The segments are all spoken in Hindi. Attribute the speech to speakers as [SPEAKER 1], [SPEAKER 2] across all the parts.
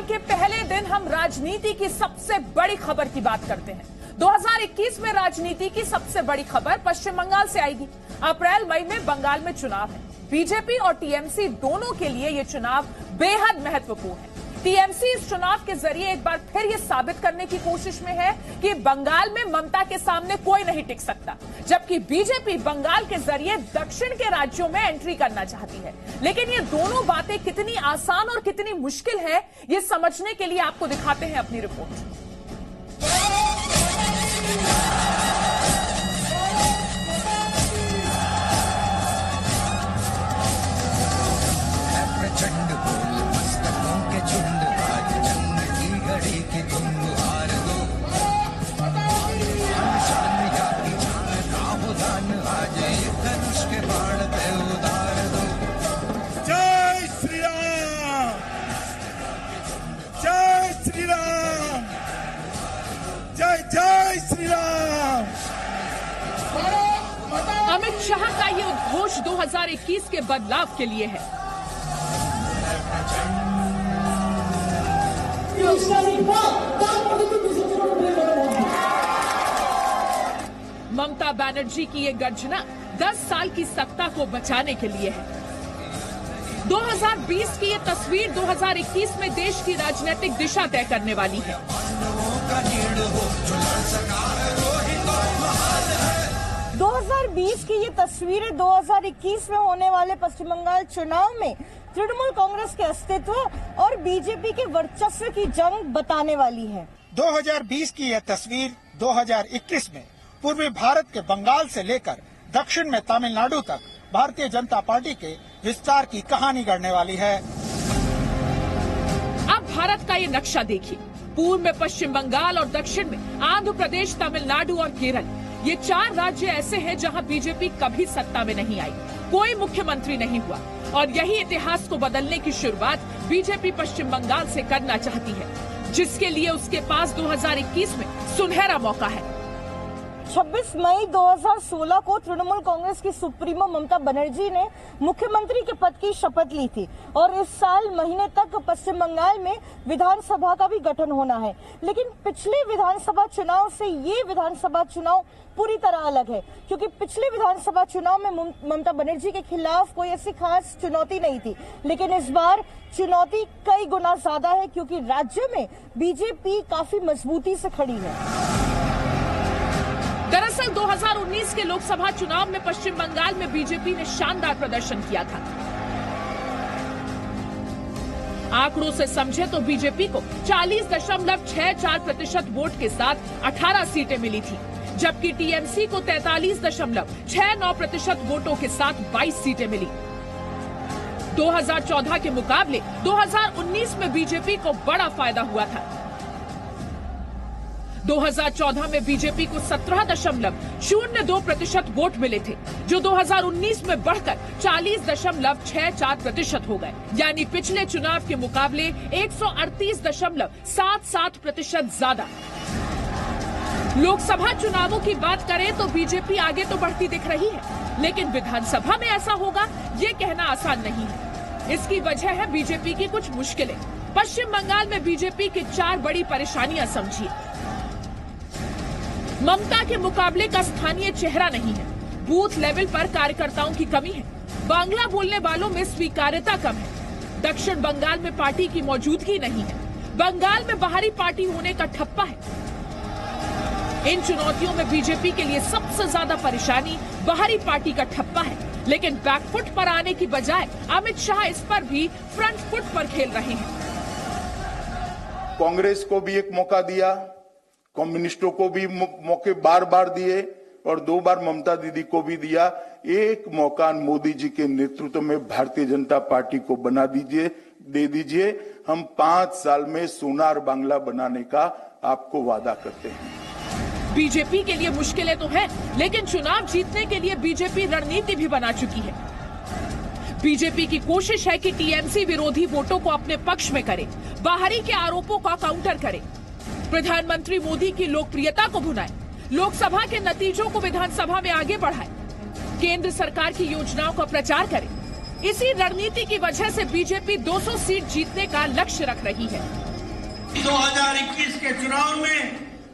[SPEAKER 1] के पहले दिन हम राजनीति की सबसे बड़ी खबर की बात करते हैं। 2021 में राजनीति की सबसे बड़ी खबर पश्चिम बंगाल से आएगी। अप्रैल मई में बंगाल में चुनाव है। बीजेपी और टीएमसी दोनों के लिए ये चुनाव बेहद महत्वपूर्ण है। टीएमसी इस चुनाव के जरिए एक बार फिर ये साबित करने की कोशिश में है कि बंगाल में ममता के सामने कोई नहीं टिक सकता, जबकि बीजेपी बंगाल के जरिए दक्षिण के राज्यों में एंट्री करना चाहती है। लेकिन ये दोनों बातें कितनी आसान और कितनी मुश्किल है, ये समझने के लिए आपको दिखाते हैं अपनी रिपोर्ट।
[SPEAKER 2] जय श्री राम।
[SPEAKER 1] अमित शाह का ये उद्घोष 2021 के बदलाव के लिए है। ममता बनर्जी की ये गर्जना 10 साल की सत्ता को बचाने के लिए है। 2020 की ये तस्वीर 2021 में देश की राजनीतिक दिशा तय करने वाली है।
[SPEAKER 3] 2020 की ये तस्वीरें 2021 में होने वाले पश्चिम बंगाल चुनाव में तृणमूल कांग्रेस के अस्तित्व और बीजेपी के वर्चस्व की जंग बताने वाली है।
[SPEAKER 2] 2020 की यह तस्वीर 2021 में पूर्वी भारत के बंगाल से लेकर दक्षिण में तमिलनाडु तक भारतीय जनता पार्टी के विस्तार की कहानी गढ़ने वाली है।
[SPEAKER 1] अब भारत का ये नक्शा देखिए। पूर्व में पश्चिम बंगाल और दक्षिण में आंध्र प्रदेश, तमिलनाडु और केरल। ये 4 राज्य ऐसे हैं जहां बीजेपी कभी सत्ता में नहीं आई, कोई मुख्यमंत्री नहीं हुआ, और यही इतिहास को बदलने की शुरुआत बीजेपी पश्चिम बंगाल से करना चाहती है, जिसके लिए उसके पास 2021 में सुनहरा मौका है।
[SPEAKER 3] 26 मई 2016 को तृणमूल कांग्रेस की सुप्रीमो ममता बनर्जी ने मुख्यमंत्री के पद की शपथ ली थी और इस साल महीने तक पश्चिम बंगाल में विधानसभा का भी गठन होना है। लेकिन पिछले विधानसभा चुनाव से ये विधानसभा चुनाव पूरी तरह अलग है, क्योंकि पिछले विधानसभा चुनाव में ममता बनर्जी के खिलाफ कोई ऐसी खास चुनौती नहीं थी, लेकिन इस बार चुनौती कई गुना ज्यादा है, क्योंकि राज्य में बीजेपी काफी मजबूती से खड़ी है।
[SPEAKER 1] दरअसल 2019 के लोकसभा चुनाव में पश्चिम बंगाल में बीजेपी ने शानदार प्रदर्शन किया था। आंकड़ों से समझे तो बीजेपी को 40.64% वोट के साथ 18 सीटें मिली थी, जबकि टीएमसी को 43.69% वोटों के साथ 22 सीटें मिली। 2014 के मुकाबले 2019 में बीजेपी को बड़ा फायदा हुआ था। 2014 में बीजेपी को 17.02% वोट मिले थे, जो 2019 में बढ़कर 40.64% हो गए, यानी पिछले चुनाव के मुकाबले 138.77% ज्यादा। लोकसभा चुनावों की बात करें तो बीजेपी आगे तो बढ़ती दिख रही है, लेकिन विधानसभा में ऐसा होगा ये कहना आसान नहीं है। इसकी वजह है बीजेपी की कुछ मुश्किलें। पश्चिम बंगाल में बीजेपी की 4 बड़ी परेशानियां समझिए। ममता के मुकाबले का स्थानीय चेहरा नहीं है, बूथ लेवल पर कार्यकर्ताओं की कमी है, बांग्ला बोलने वालों में स्वीकार्यता कम है, दक्षिण बंगाल में पार्टी की मौजूदगी नहीं है, बंगाल में बाहरी पार्टी होने का ठप्पा है। इन चुनौतियों में बीजेपी के लिए सबसे ज्यादा परेशानी बाहरी पार्टी का ठप्पा है, लेकिन बैकफुट पर आने की बजाय अमित शाह इस पर भी फ्रंट फुट पर खेल रहे हैं।
[SPEAKER 4] कांग्रेस को भी एक मौका दिया, कम्युनिस्टों को भी मौके बार बार दिए और 2 बार ममता दीदी को भी दिया। एक मौका मोदी जी के नेतृत्व में भारतीय जनता पार्टी को दे दीजिए। हम 5 साल में सोनार बांग्ला बनाने का आपको वादा करते हैं।
[SPEAKER 1] बीजेपी के लिए मुश्किलें तो हैं, लेकिन चुनाव जीतने के लिए बीजेपी रणनीति भी बना चुकी है। बीजेपी की कोशिश है कि टीएमसी विरोधी वोटों को अपने पक्ष में करे, बाहरी के आरोपों का काउंटर करे, प्रधानमंत्री मोदी की लोकप्रियता को भुनाए, लोकसभा के नतीजों को विधानसभा में आगे बढ़ाए, केंद्र सरकार की योजनाओं का प्रचार करे। इसी रणनीति की वजह से बीजेपी 200 सीट जीतने का लक्ष्य रख रही है।
[SPEAKER 5] 2021 के चुनाव में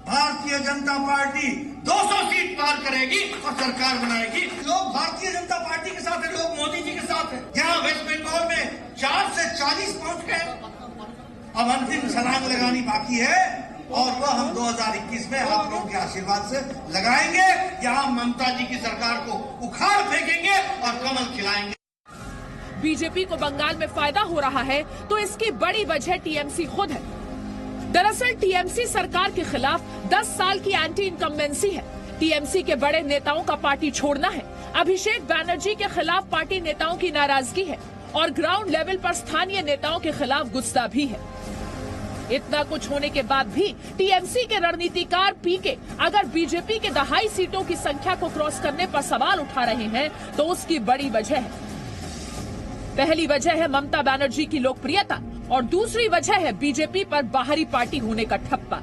[SPEAKER 5] भारतीय जनता पार्टी 200 सीट पार करेगी और सरकार बनाएगी। लोग भारतीय जनता पार्टी के साथ है, लोग मोदी जी के साथ है। यहाँ वेस्ट बंगाल में 4 से 40 पहुंच गए। अब अंतिम छलांग लगानी बाकी है और वह हम 2021 में आप लोगों के आशीर्वाद से लगाएंगे। यहाँ ममता जी की सरकार को उखाड़ फेंकेंगे और कमल खिलाएंगे।
[SPEAKER 1] बीजेपी को बंगाल में फायदा हो रहा है तो इसकी बड़ी वजह टीएमसी खुद है। दरअसल टीएमसी सरकार के खिलाफ 10 साल की एंटी इनकम्बेंसी है। टीएमसी के बड़े नेताओं का पार्टी छोड़ना है। अभिषेक बैनर्जी के खिलाफ पार्टी नेताओं की नाराजगी है और ग्राउंड लेवल पर स्थानीय नेताओं के खिलाफ गुस्सा भी है। इतना कुछ होने के बाद भी टीएमसी के रणनीतिकार पीके अगर बीजेपी के 2.5 सीटों की संख्या को क्रॉस करने पर सवाल उठा रहे हैं तो उसकी बड़ी वजह है। पहली वजह है ममता बनर्जी की लोकप्रियता और दूसरी वजह है बीजेपी पर बाहरी पार्टी होने का ठप्पा।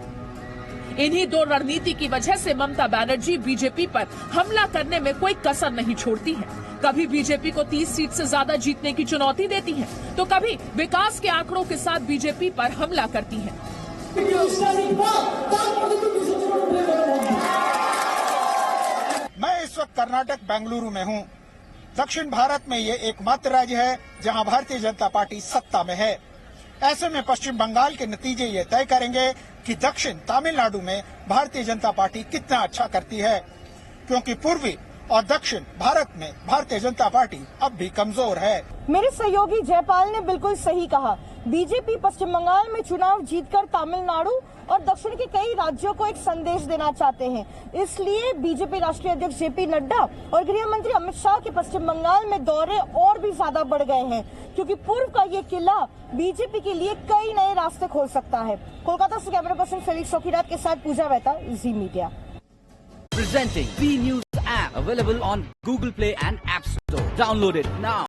[SPEAKER 1] इन्हीं दो रणनीति की वजह से ममता बनर्जी बीजेपी पर हमला करने में कोई कसर नहीं छोड़ती हैं। कभी बीजेपी को 30 सीट से ज्यादा जीतने की चुनौती देती हैं, तो कभी विकास के आंकड़ों के साथ बीजेपी पर हमला करती हैं।
[SPEAKER 2] मैं इस वक्त कर्नाटक बेंगलुरु में हूँ। दक्षिण भारत में ये एकमात्र राज्य है जहाँ भारतीय जनता पार्टी सत्ता में है। ऐसे में पश्चिम बंगाल के नतीजे ये तय करेंगे कि दक्षिण तमिलनाडु में भारतीय जनता पार्टी कितना अच्छा करती है, क्योंकि पूर्वी और दक्षिण भारत में भारतीय जनता पार्टी अब भी कमजोर है।
[SPEAKER 3] मेरे सहयोगी जयपाल ने बिल्कुल सही कहा। बीजेपी पश्चिम बंगाल में चुनाव जीतकर तमिलनाडु और दक्षिण के कई राज्यों को एक संदेश देना चाहते हैं। इसलिए बीजेपी राष्ट्रीय अध्यक्ष जेपी नड्डा और गृह मंत्री अमित शाह के पश्चिम बंगाल में दौरे और भी ज्यादा बढ़ गए हैं, क्योंकि पूर्व का ये किला बीजेपी के लिए कई नए रास्ते खोल सकता है। कोलकाता से कैमरा पर्सन फेलिक्स चौकीदार के साथ पूजा मेहता, जी media.
[SPEAKER 6] Presenting V News app available on Google Play and App Store. Download it now.